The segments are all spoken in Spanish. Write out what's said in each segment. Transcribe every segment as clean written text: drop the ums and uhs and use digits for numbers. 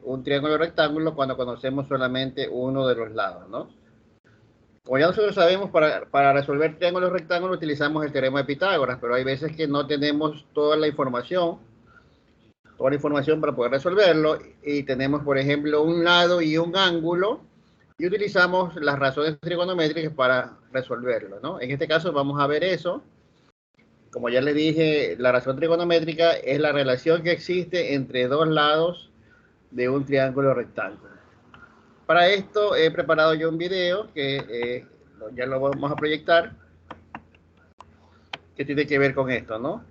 un triángulo rectángulo cuando conocemos solamente uno de los lados, ¿no? Como ya nosotros sabemos, para resolver triángulos rectángulos utilizamos el teorema de Pitágoras, pero hay veces que no tenemos toda la información para poder resolverlo, y tenemos, por ejemplo, un lado y un ángulo, y utilizamos las razones trigonométricas para resolverlo, ¿no? En este caso vamos a ver eso. Como ya les dije, la razón trigonométrica es la relación que existe entre dos lados de un triángulo rectángulo. Para esto he preparado yo un video que ya lo vamos a proyectar, que tiene que ver con esto, ¿no?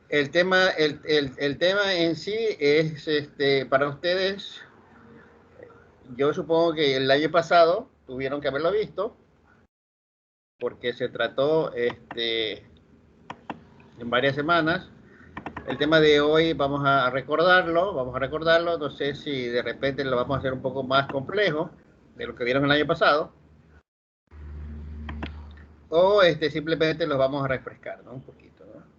El tema en sí es, para ustedes, yo supongo que el año pasado tuvieron que haberlo visto, porque se trató en varias semanas. El tema de hoy vamos a recordarlo, no sé si de repente lo vamos a hacer un poco más complejo de lo que vieron el año pasado, o simplemente los vamos a refrescar, ¿no? Un poquito, ¿no?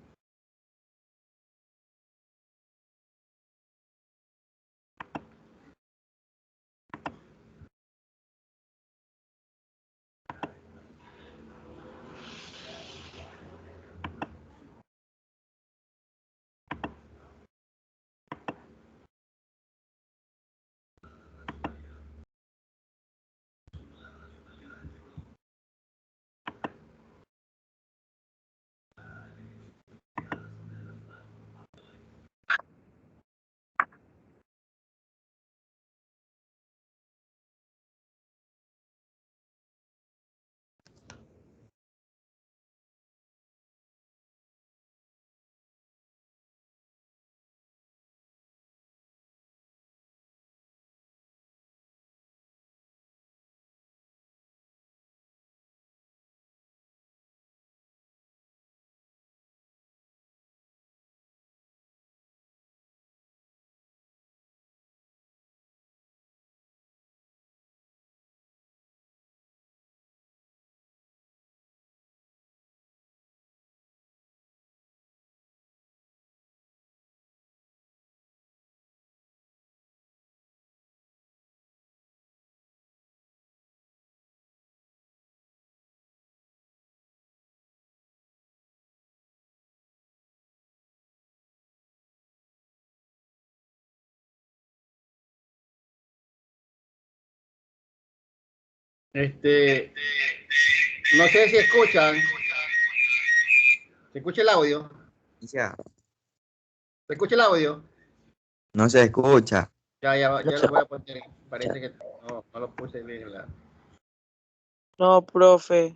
No sé si escuchan. ¿Se escucha el audio? Ya. ¿Se escucha el audio? No se escucha. Ya lo voy a poner. Parece que no lo puse bien. No, profe.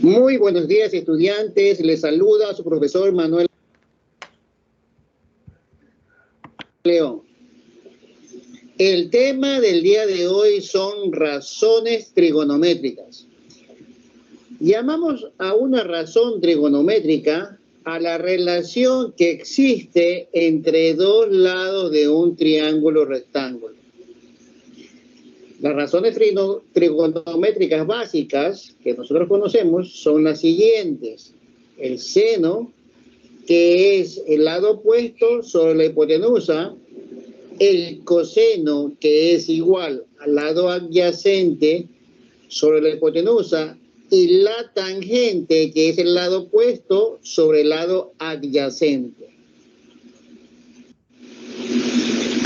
Muy buenos días, estudiantes. Les saluda su profesor Manuel León. El tema del día de hoy son razones trigonométricas. Llamamos a una razón trigonométrica a la relación que existe entre dos lados de un triángulo rectángulo. Las razones trigonométricas básicas que nosotros conocemos son las siguientes. El seno, que es el lado opuesto sobre la hipotenusa. El coseno, que es igual al lado adyacente sobre la hipotenusa. Y la tangente, que es el lado opuesto sobre el lado adyacente.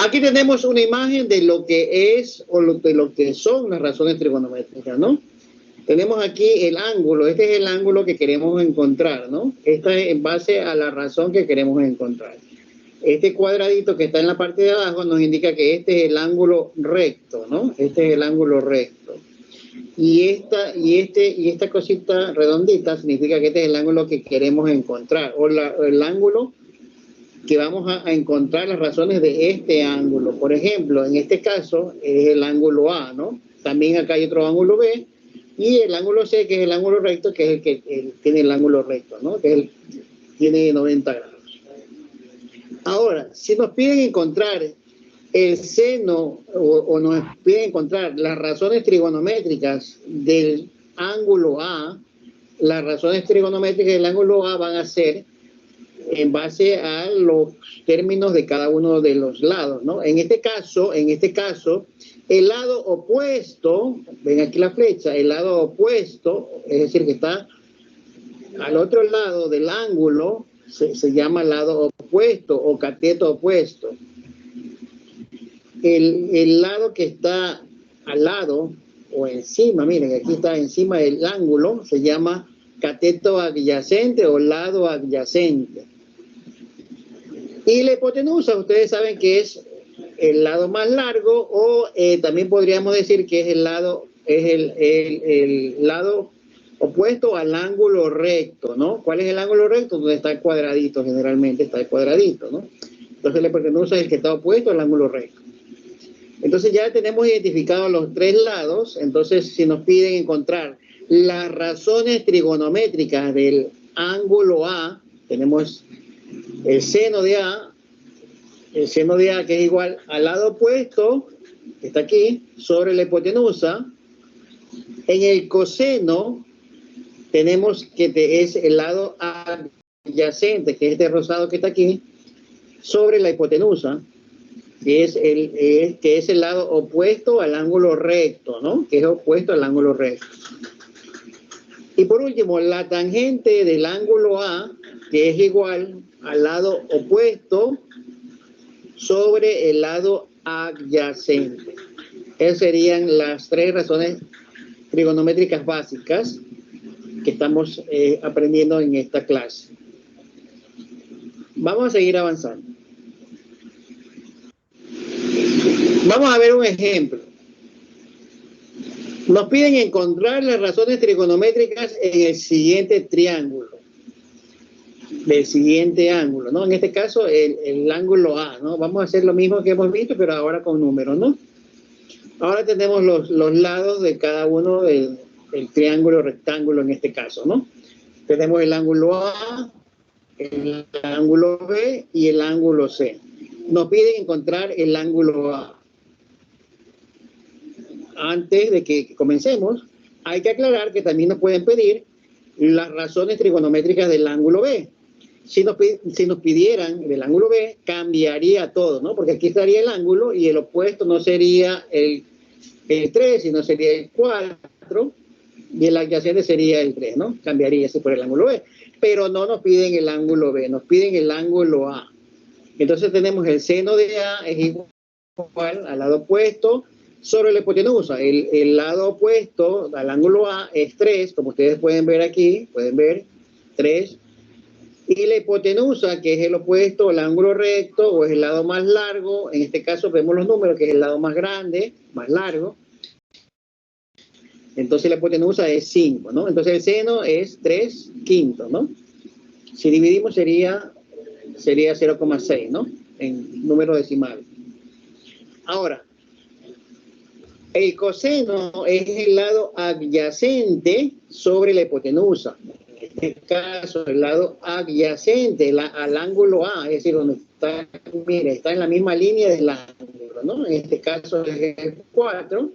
Aquí tenemos una imagen de lo que es o de lo que son las razones trigonométricas, ¿no? Tenemos aquí el ángulo, este es el ángulo que queremos encontrar, ¿no? Esta es en base a la razón que queremos encontrar. Este cuadradito que está en la parte de abajo nos indica que este es el ángulo recto, ¿no? Este es el ángulo recto. y esta cosita redondita significa que este es el ángulo que queremos encontrar, o el ángulo que vamos a encontrar las razones de este ángulo. Por ejemplo, en este caso es el ángulo A, ¿no? También acá hay otro ángulo B, y el ángulo C, que es el ángulo recto, que es el que tiene el ángulo recto, ¿no? Que tiene 90 grados. Ahora, si nos piden encontrar el seno o nos piden encontrar las razones trigonométricas del ángulo A, las razones trigonométricas del ángulo A van a ser en base a los términos de cada uno de los lados, ¿no? En este caso, el lado opuesto, ven aquí la flecha, el lado opuesto, es decir, que está al otro lado del ángulo, se llama lado opuesto o cateto opuesto. El lado que está al lado o encima, miren, aquí está encima del ángulo, se llama cateto adyacente o lado adyacente. Y la hipotenusa, ustedes saben que es el lado más largo, o también podríamos decir que es el lado opuesto al ángulo recto, ¿no? ¿Cuál es el ángulo recto? Donde está el cuadradito, generalmente está el cuadradito, ¿no? Entonces la hipotenusa es el que está opuesto al ángulo recto. Entonces ya tenemos identificados los tres lados. Entonces, si nos piden encontrar las razones trigonométricas del ángulo A, tenemos el seno de A, que es igual al lado opuesto, que está aquí, sobre la hipotenusa. En el coseno tenemos que es el lado adyacente, que es este rosado que está aquí, sobre la hipotenusa, que es el lado opuesto al ángulo recto, ¿no? Que es opuesto al ángulo recto. Y por último, la tangente del ángulo A, que es igual al lado opuesto sobre el lado adyacente. Esas serían las tres razones trigonométricas básicas que estamos aprendiendo en esta clase. Vamos a seguir avanzando. Vamos a ver un ejemplo. Nos piden encontrar las razones trigonométricas en el siguiente triángulo, del siguiente ángulo, ¿no? En este caso, el ángulo A, ¿no? Vamos a hacer lo mismo que hemos visto, pero ahora con números, ¿no? Ahora tenemos los lados de cada uno del triángulo rectángulo en este caso, ¿no? Tenemos el ángulo A, el ángulo B y el ángulo C. Nos piden encontrar el ángulo A. Antes de que comencemos, hay que aclarar que también nos pueden pedir las razones trigonométricas del ángulo B. Si nos pidieran del ángulo B, cambiaría todo, ¿no? Porque aquí estaría el ángulo y el opuesto no sería el 3, sino sería el 4, y el adyacente sería el 3, ¿no? Cambiaría ese por el ángulo B. Pero no nos piden el ángulo B, nos piden el ángulo A. Entonces tenemos el seno de A es igual al lado opuesto sobre la hipotenusa. El lado opuesto al ángulo A es 3, como ustedes pueden ver aquí, pueden ver 3. Y la hipotenusa, que es el opuesto al ángulo recto, o es el lado más largo, en este caso vemos los números, que es el lado más grande, más largo. Entonces la hipotenusa es 5, ¿no? Entonces el seno es 3/5, ¿no? Si dividimos sería 0,6, ¿no? En número decimal. Ahora, el coseno es el lado adyacente sobre la hipotenusa. En este caso, el lado adyacente al ángulo A, es decir, donde está, mire, está en la misma línea del ángulo, ¿no? En este caso es el 4.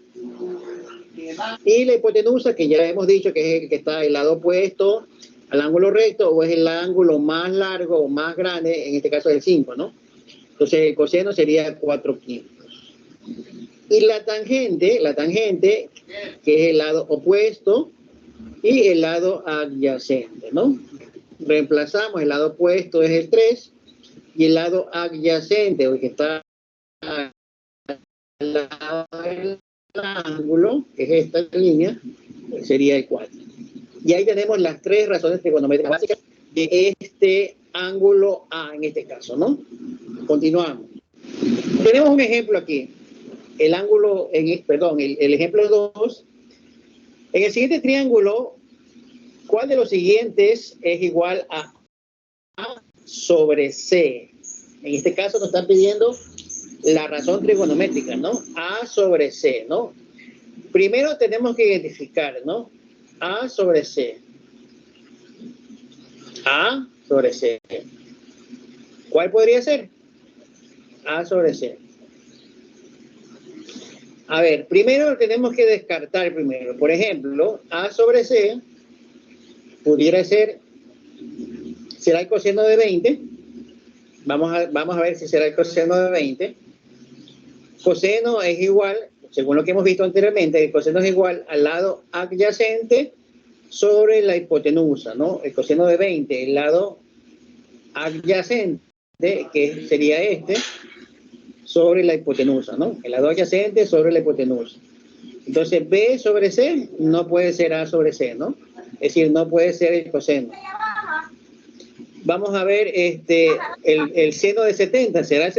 Y la hipotenusa, que ya hemos dicho que es el que está el lado opuesto al ángulo recto, o es el ángulo más largo o más grande, en este caso es el 5, ¿no? Entonces el coseno sería 4/5. Y la tangente, que es el lado opuesto y el lado adyacente, ¿no? Reemplazamos, el lado opuesto es el 3 y el lado adyacente, o el que está al lado del ángulo, que es esta línea, sería el 4. Y ahí tenemos las tres razones trigonométricas básicas de este ángulo A en este caso, ¿no? Continuamos. Tenemos un ejemplo aquí. El ejemplo 2 En el siguiente triángulo, ¿cuál de los siguientes es igual a A sobre C? En este caso nos están pidiendo la razón trigonométrica, ¿no? A sobre C, ¿no? Primero tenemos que identificar, ¿no? A sobre C. A sobre C. ¿Cuál podría ser? A sobre C. A ver, primero tenemos que descartar primero. Por ejemplo, A sobre C pudiera ser, será el coseno de 20. Vamos a ver si será el coseno de 20. Coseno es igual, según lo que hemos visto anteriormente, el coseno es igual al lado adyacente sobre la hipotenusa, ¿no? El coseno de 20, el lado adyacente, que sería este, sobre la hipotenusa, ¿no? El lado adyacente sobre la hipotenusa. Entonces, B sobre C no puede ser A sobre C, ¿no? Es decir, no puede ser el coseno. Vamos a ver el seno de 70. ¿Será el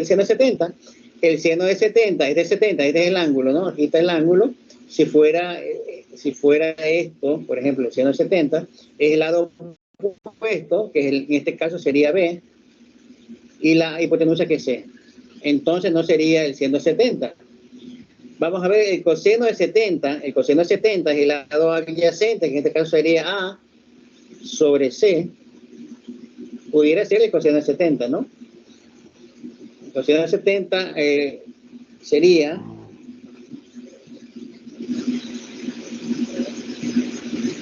seno de 70? El seno de 70 es de 70, este es el ángulo, ¿no? Aquí está el ángulo. Si fuera esto, por ejemplo, el seno de 70, es el lado opuesto, que en este caso sería B, y la hipotenusa que es C. Entonces no sería el seno de 70. Vamos a ver el coseno de 70. El coseno de 70 es el lado adyacente, que en este caso sería A sobre C. Pudiera ser el coseno de 70, ¿no? El coseno de 70 sería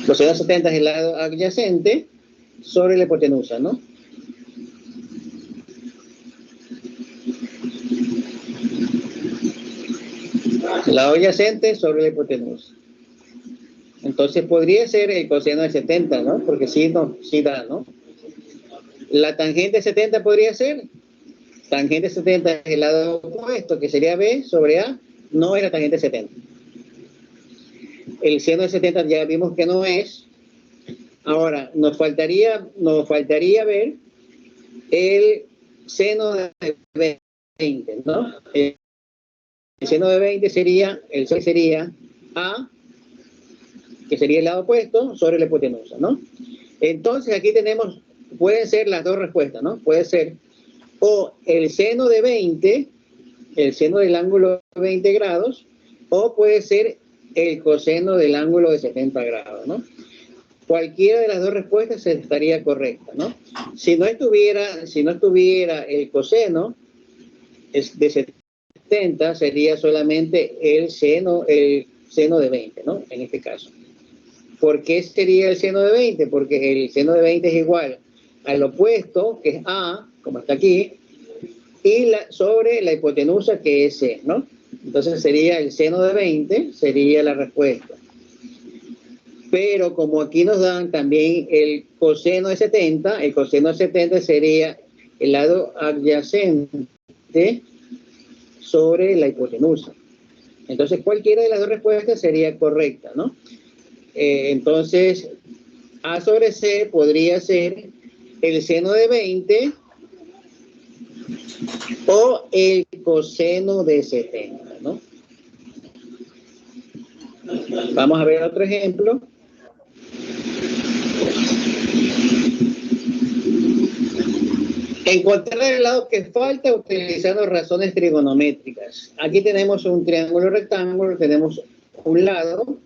coseno de 70 es el lado adyacente sobre la hipotenusa, ¿no? El lado adyacente sobre la hipotenusa. Entonces podría ser el coseno de 70, ¿no? Porque sí da, ¿no? La tangente de 70 podría ser. Tangente 70 es el lado opuesto, que sería B sobre A, no es la tangente 70. El seno de 70 ya vimos que no es. Ahora, nos faltaría ver el seno de 20, ¿no? El seno de 20 sería A, que sería el lado opuesto, sobre la hipotenusa, ¿no? Entonces aquí tenemos, pueden ser las dos respuestas, ¿no? Puede ser o el seno de 20, el seno del ángulo de 20 grados, o puede ser el coseno del ángulo de 70 grados, ¿no? Cualquiera de las dos respuestas estaría correcta, ¿no? Si no estuviera el coseno de 70, sería solamente el seno de 20, ¿no? En este caso. ¿Por qué sería el seno de 20? Porque el seno de 20 es igual al opuesto, que es A, como está aquí, y sobre la hipotenusa, que es C, ¿no? Entonces sería el seno de 20, sería la respuesta. Pero como aquí nos dan también el coseno de 70, el coseno de 70 sería el lado adyacente sobre la hipotenusa. Entonces cualquiera de las dos respuestas sería correcta, ¿no? Entonces A sobre C podría ser el seno de 20 o el coseno de 70, ¿no? Vamos a ver otro ejemplo. Encontrar el lado que falta utilizando razones trigonométricas. Aquí tenemos un triángulo rectángulo, tenemos un lado,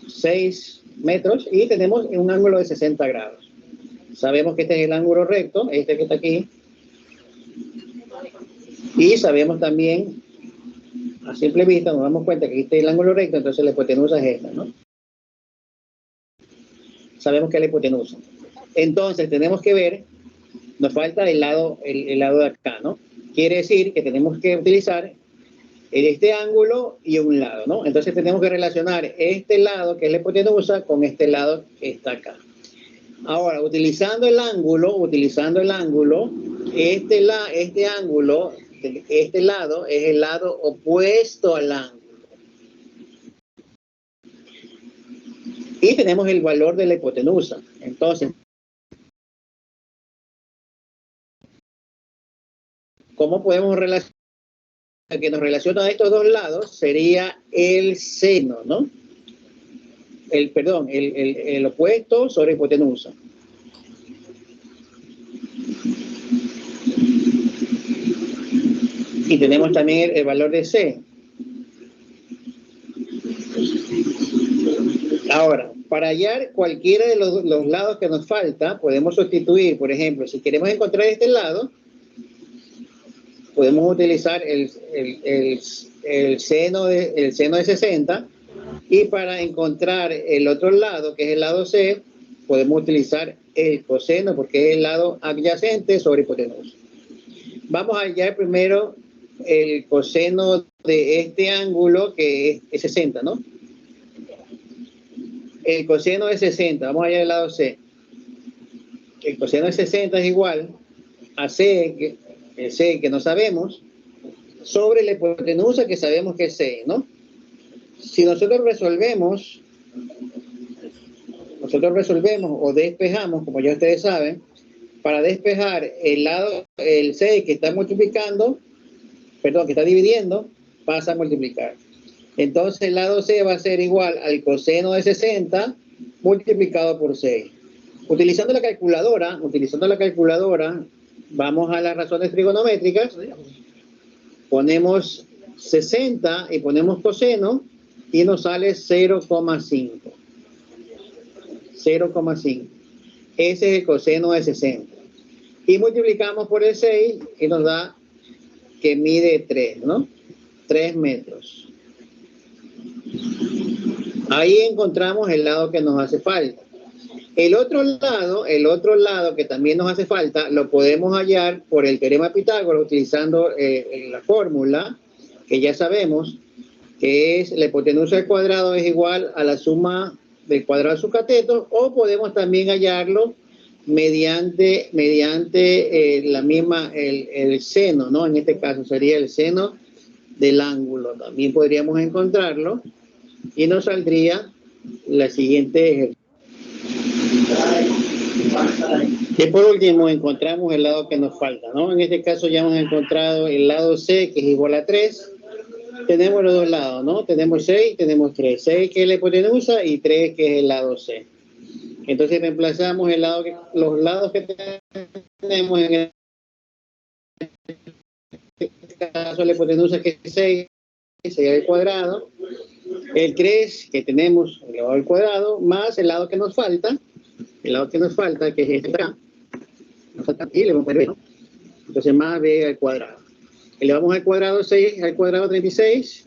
6 metros, y tenemos un ángulo de 60 grados. Sabemos que este es el ángulo recto, este que está aquí. Y sabemos también, a simple vista, nos damos cuenta que aquí está el ángulo recto, entonces la hipotenusa es esta, ¿no? Sabemos que es la hipotenusa. Entonces tenemos que ver, nos falta el lado de acá, ¿no? Quiere decir que tenemos que utilizar este ángulo y un lado, ¿no? Entonces tenemos que relacionar este lado, que es la hipotenusa, con este lado que está acá. Ahora, utilizando el ángulo, este lado es el lado opuesto al ángulo. Y tenemos el valor de la hipotenusa. Entonces, ¿cómo podemos relacionar? Que nos relaciona a estos dos lados sería el seno, ¿no? el opuesto sobre hipotenusa. Y tenemos también el valor de C. Ahora, para hallar cualquiera de los lados que nos falta, podemos sustituir, por ejemplo, si queremos encontrar este lado, podemos utilizar el seno de 60, y para encontrar el otro lado, que es el lado C, podemos utilizar el coseno, porque es el lado adyacente sobre hipotenusa. Vamos a hallar primero el coseno de este ángulo, que es 60, ¿no? El coseno de 60, vamos a hallar el lado C. El coseno de 60 es igual a C, el C que no sabemos, sobre la hipotenusa que sabemos que es 6, ¿no? Si nosotros resolvemos o despejamos, como ya ustedes saben, para despejar el 6 que está multiplicando, perdón, que está dividiendo, pasa a multiplicar. Entonces el lado C va a ser igual al coseno de 60 multiplicado por 6. Utilizando la calculadora, vamos a las razones trigonométricas, ponemos 60 y ponemos coseno y nos sale 0,5. 0,5. Ese es el coseno de 60. Y multiplicamos por el 6 y nos da que mide 3, ¿no? 3 metros. Ahí encontramos el lado que nos hace falta. El otro lado que también nos hace falta, lo podemos hallar por el teorema de Pitágoras, utilizando la fórmula que ya sabemos, que es la hipotenusa al cuadrado es igual a la suma del cuadrado de sus catetos, o podemos también hallarlo mediante la misma, el seno, ¿no? En este caso sería el seno del ángulo. También podríamos encontrarlo y nos saldría la siguiente ejercicio. Y por último encontramos el lado que nos falta, ¿no? En este caso ya hemos encontrado el lado C, que es igual a 3. Tenemos los dos lados, ¿no? Tenemos 6, tenemos 3. 6 que es la hipotenusa y 3 que es el lado C. Entonces reemplazamos los lados que tenemos en este caso la hipotenusa, que es 6, sería el cuadrado. El 3 que tenemos elevado al cuadrado, más el lado que nos falta, que es este acá. Y le vamos a poner B, ¿no? Entonces más B al cuadrado. Elevamos al cuadrado 6, al cuadrado 36.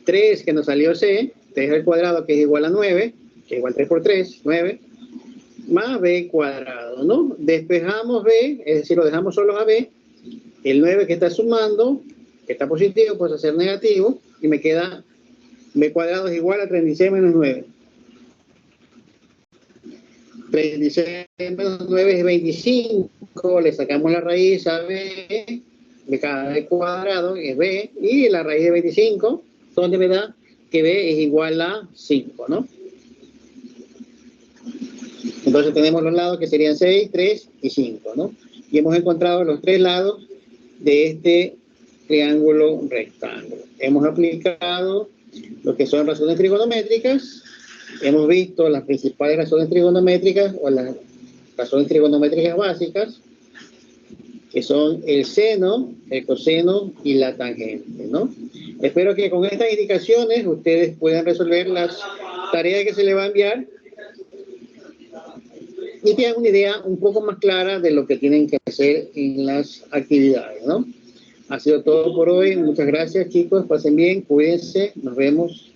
3 que nos salió C, 3 al cuadrado que es igual a 9, que es igual a 3 por 3, 9, más B cuadrado, ¿no? Despejamos B, es decir, lo dejamos solo a B. El 9 que está sumando, que está positivo, pues a ser negativo, y me queda B cuadrado es igual a 36 menos 9. 36 menos 9 es 25, le sacamos la raíz a B, de cada B cuadrado es B, y la raíz de 25, donde me da que B es igual a 5, ¿no? Entonces tenemos los lados que serían 6, 3 y 5, ¿no? Y hemos encontrado los tres lados de este triángulo rectángulo. Hemos aplicado lo que son razones trigonométricas, hemos visto las principales razones trigonométricas o las razones trigonométricas básicas, que son el seno, el coseno y la tangente, ¿no? Espero que con estas indicaciones ustedes puedan resolver las tareas que se les va a enviar y tengan una idea un poco más clara de lo que tienen que hacer en las actividades, ¿no? Ha sido todo por hoy. Muchas gracias, chicos. Pasen bien, cuídense. Nos vemos.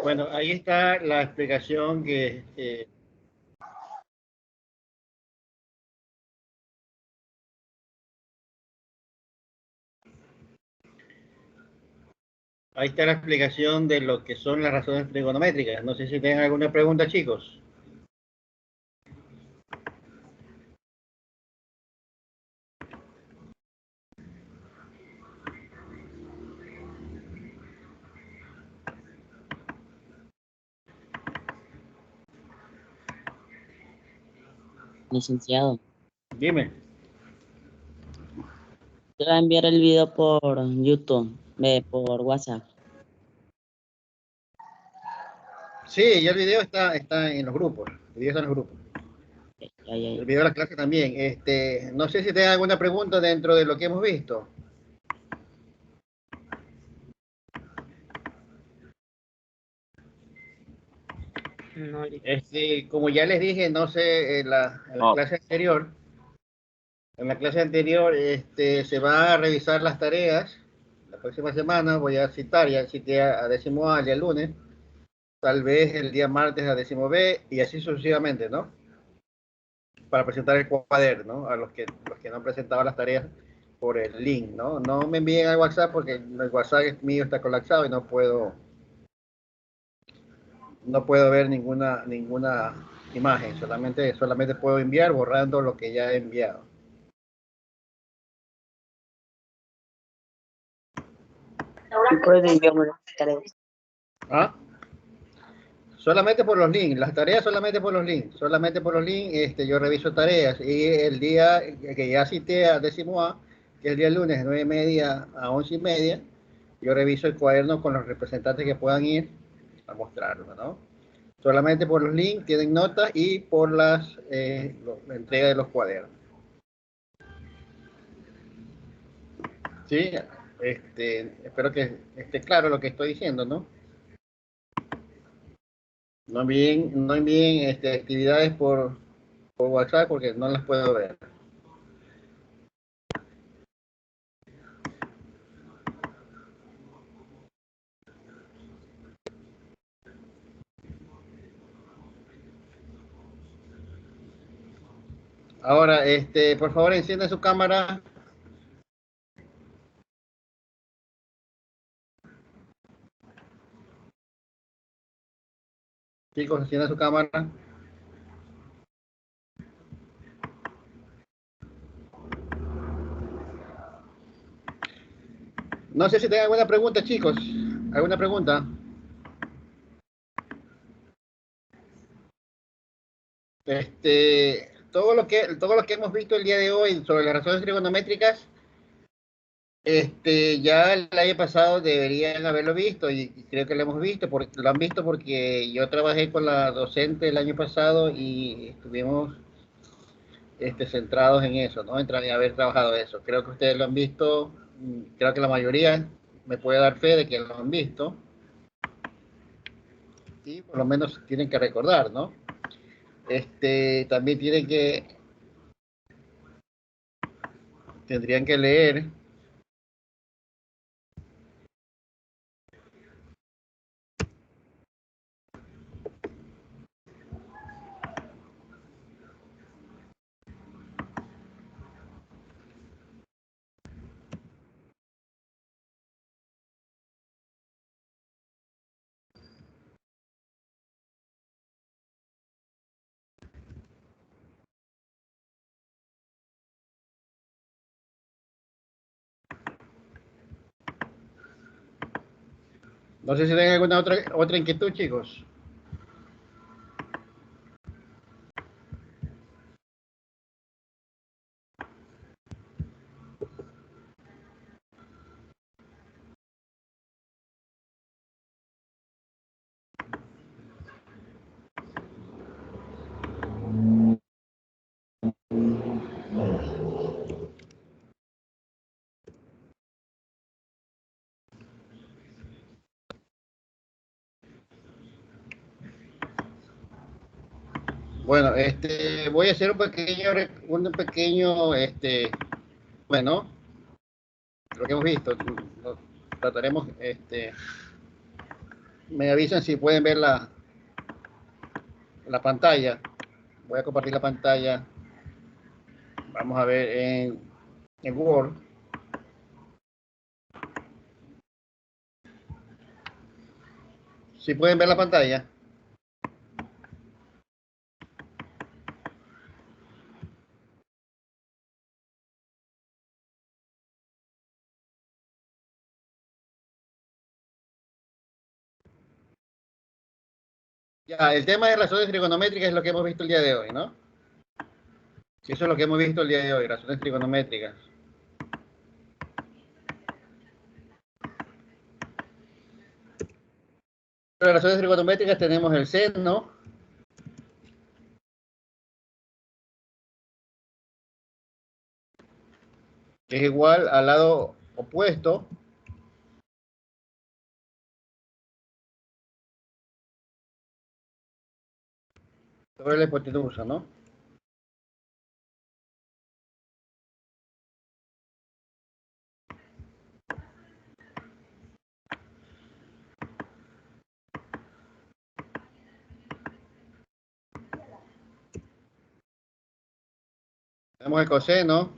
Bueno, ahí está la explicación que... Ahí está la explicación de lo que son las razones trigonométricas. No sé si tienen alguna pregunta, chicos. Licenciado, Dime. Te va a enviar el video por YouTube, por WhatsApp. Sí, ya el video está en los grupos. El video está en los grupos. El video de la clase también. No sé si tengan alguna pregunta dentro de lo que hemos visto. No, Como ya les dije, no sé, en la clase anterior, se va a revisar las tareas. La próxima semana voy a citar, ya cité a décimo A el día lunes, tal vez el día martes a décimo B y así sucesivamente, ¿no? Para presentar el cuaderno a los que no han presentado las tareas por el link, ¿no? No me envíen al WhatsApp porque el WhatsApp mío está colapsado y no puedo ver ninguna imagen, solamente puedo enviar borrando lo que ya he enviado. ¿Ah? Solamente por los links, las tareas solamente por los links, yo reviso tareas y el día que ya cité a décimo A, que es el día lunes de 9:30 a 11:30, yo reviso el cuaderno con los representantes que puedan ir a mostrarlo, ¿no? Solamente por los links tienen notas y por la entrega de los cuadernos. Sí, espero que esté claro lo que estoy diciendo, ¿no? No envíen actividades por WhatsApp porque no las puedo ver. Ahora, por favor, encienda su cámara. Chicos, encienda su cámara. No sé si tengan alguna pregunta, chicos. ¿Alguna pregunta? Todo lo que hemos visto el día de hoy sobre las razones trigonométricas, ya el año pasado deberían haberlo visto y creo que lo hemos visto, lo han visto porque yo trabajé con la docente el año pasado y estuvimos centrados en eso, ¿no? En haber trabajado eso. Creo que ustedes lo han visto, creo que la mayoría me puede dar fe de que lo han visto y por lo menos tienen que recordar, ¿no? También tendrían que leer. No sé si tienen alguna otra inquietud, chicos. Bueno, voy a hacer un pequeño, bueno, lo que hemos visto. Trataremos, me avisan si pueden ver la pantalla. Voy a compartir la pantalla. Vamos a ver en Word. Si pueden ver la pantalla. Ya, el tema de razones trigonométricas es lo que hemos visto el día de hoy, ¿no? Sí, eso es lo que hemos visto el día de hoy, razones trigonométricas. las razones trigonométricas tenemos el seno, que es igual al lado opuesto sobre la hipotenusa, ¿no? Tenemos el coseno,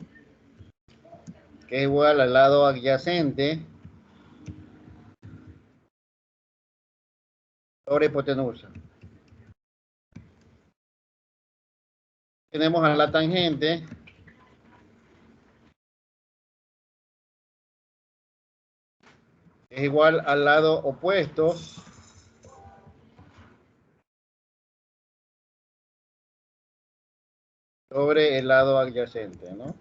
que es igual al lado adyacente sobre hipotenusa. Tenemos a la tangente, que es igual al lado opuesto sobre el lado adyacente, ¿no?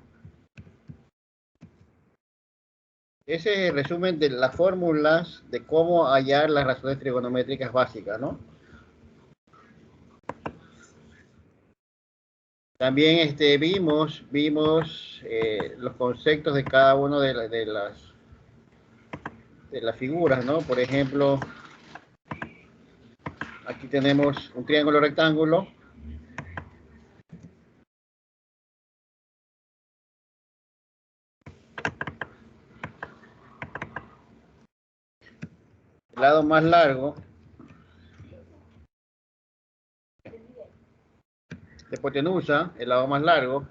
Ese es el resumen de las fórmulas de cómo hallar las razones trigonométricas básicas, ¿no? También vimos los conceptos de cada una de las figuras, ¿no? Por ejemplo, aquí tenemos un triángulo rectángulo. El lado más largo de hipotenusa, el lado más largo,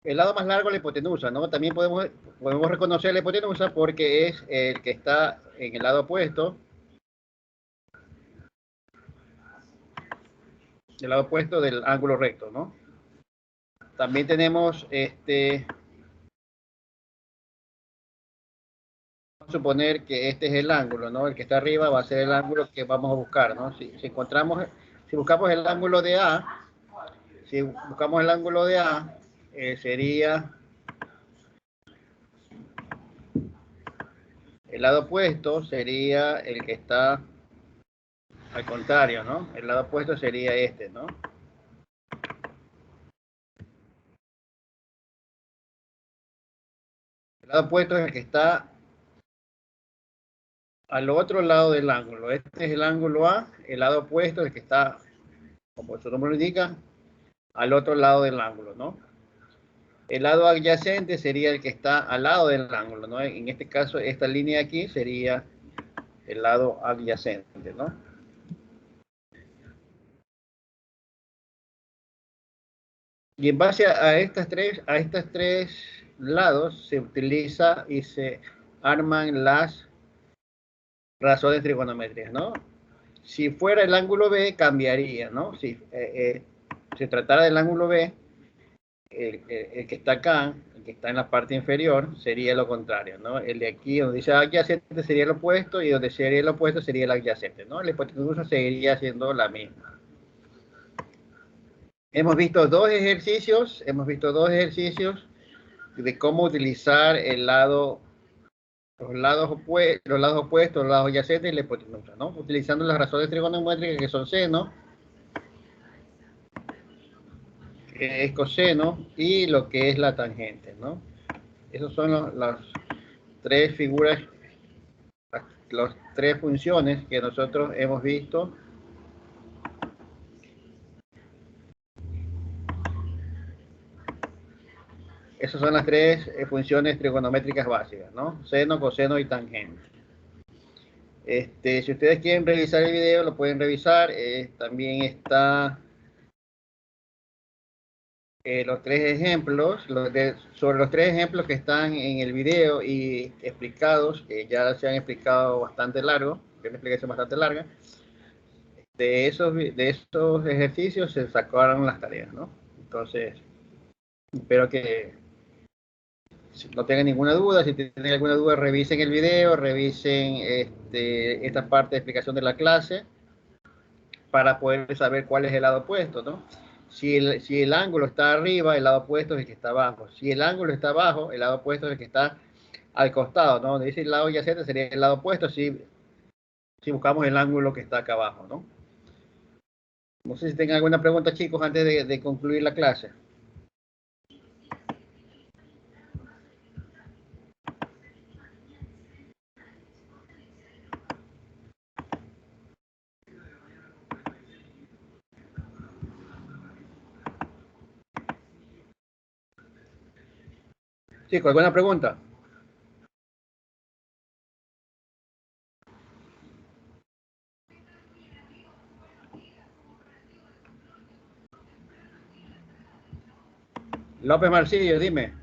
el lado más largo de la hipotenusa, ¿no? También podemos reconocer la hipotenusa porque es el que está en el lado opuesto, el lado opuesto del ángulo recto, ¿no? También tenemos vamos a suponer que este es el ángulo, ¿no? El que está arriba va a ser el ángulo que vamos a buscar, ¿no? Si buscamos el ángulo de A, si buscamos el ángulo de A, sería el lado opuesto, sería el que está al contrario, ¿no? El lado opuesto sería este, ¿no? El lado opuesto es el que está al otro lado del ángulo. Este es el ángulo A, el lado opuesto es el que está, como su nombre lo indica, al otro lado del ángulo, ¿no? El lado adyacente sería el que está al lado del ángulo, ¿no? En este caso, esta línea aquí sería el lado adyacente, ¿no? Y en base a estos tres lados se utiliza y se arman las razones trigonométricas, ¿no? Si fuera el ángulo B, cambiaría, ¿no? Si se tratara del ángulo B, el que está acá, el que está en la parte inferior, sería lo contrario, ¿no? El de aquí, donde dice adyacente, sería el opuesto, y donde sería el opuesto sería el adyacente, ¿no? La hipotenusa seguiría siendo la misma. Hemos visto dos ejercicios de cómo utilizar los lados opuestos, los lados adyacentes y la hipotenusa, ¿no? Utilizando las razones trigonométricas que son seno, que es coseno, y lo que es la tangente, ¿no? Esas son las tres figuras, las tres funciones que nosotros hemos visto. Esas son las tres funciones trigonométricas básicas, ¿no? Seno, coseno y tangente. Si ustedes quieren revisar el video, lo pueden revisar. También está los tres ejemplos, sobre los tres ejemplos que están en el video y explicados, que ya se han explicado bastante largo, que es una explicación bastante larga. De esos ejercicios se sacaron las tareas, ¿no? Entonces, espero que no tengan ninguna duda. Si tienen alguna duda, revisen el video, revisen esta parte de explicación de la clase para poder saber cuál es el lado opuesto, ¿no? Si el ángulo está arriba, el lado opuesto es el que está abajo. Si el ángulo está abajo, el lado opuesto es el que está al costado, ¿no? Donde dice el lado adyacente sería el lado opuesto si buscamos el ángulo que está acá abajo, ¿no? No sé si tengan alguna pregunta, chicos, antes de concluir la clase. Chicos, ¿alguna pregunta? López Marcillo, dime.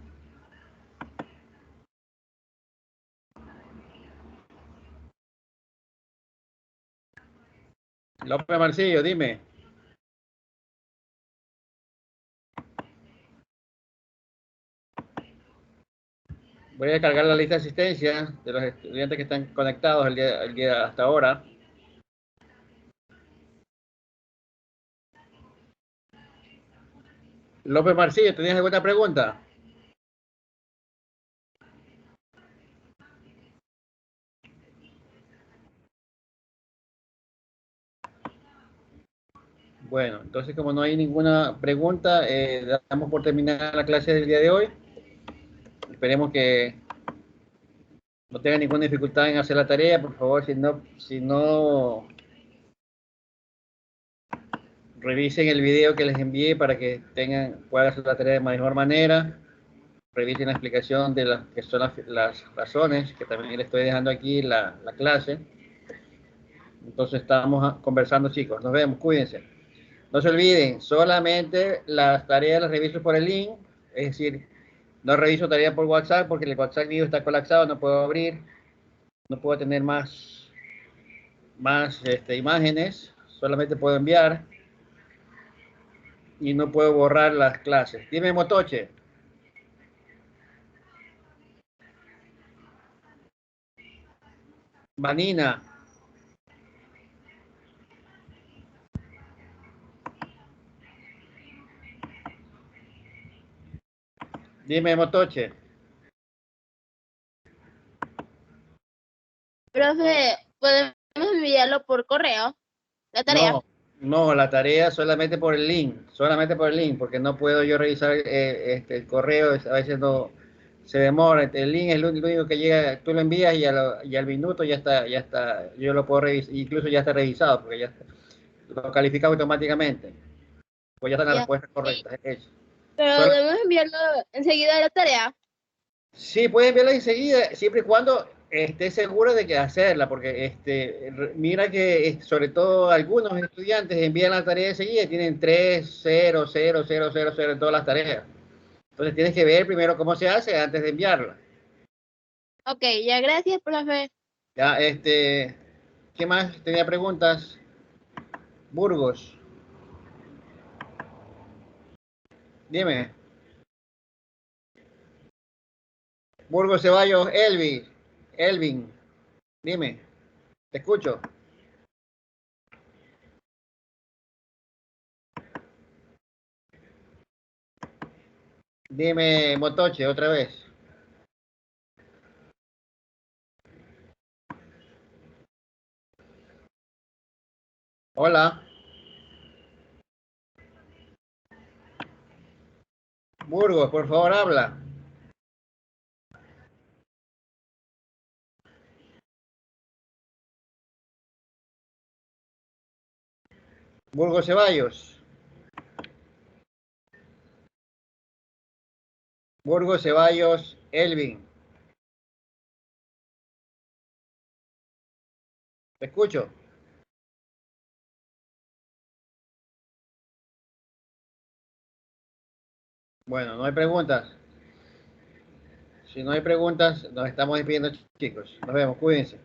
López Marcillo, dime. Voy a cargar la lista de asistencia de los estudiantes que están conectados el día hasta ahora. López Marcillo, ¿tenías alguna pregunta? Bueno, entonces como no hay ninguna pregunta, damos por terminada la clase del día de hoy. Esperemos que no tengan ninguna dificultad en hacer la tarea. Por favor, si no revisen el video que les envié para que puedan hacer la tarea de mejor manera. Revisen la explicación de las que son las razones, que también les estoy dejando aquí la clase. Entonces estamos conversando, chicos. Nos vemos, cuídense. No se olviden, solamente las tareas las reviso por el link, es decir, no reviso tareas por WhatsApp porque el WhatsApp mío está colapsado, no puedo abrir, no puedo tener más imágenes, solamente puedo enviar y no puedo borrar las clases. Dime, Motoche. Vanina. Dime, Motoche. Profe, ¿podemos enviarlo por correo? La tarea. No, la tarea solamente por el link, porque no puedo yo revisar el correo, a veces no se demora, el link es lo único que llega, tú lo envías y al minuto ya está, yo lo puedo revisar, incluso ya está revisado, porque lo califica automáticamente, pues ya está la respuesta correcta. Pero debemos enviarlo enseguida a la tarea. Sí, puedes enviarla enseguida, siempre y cuando estés seguro de que hacerla, porque mira que sobre todo algunos estudiantes envían la tarea enseguida y tienen 3, 0, 0, 0, 0, 0 en todas las tareas. Entonces tienes que ver primero cómo se hace antes de enviarla. Ok, ya gracias, profe. Ya, ¿qué más? Tenía preguntas. Burgos. Dime. Burgos Ceballos, Elvin. Dime. Te escucho. Dime, Motoche, otra vez. Hola. Burgos, por favor, habla. Burgos Ceballos. Burgos Ceballos, Elvin. Te escucho. Bueno, no hay preguntas. Si no hay preguntas, nos estamos despidiendo, chicos. Nos vemos, cuídense.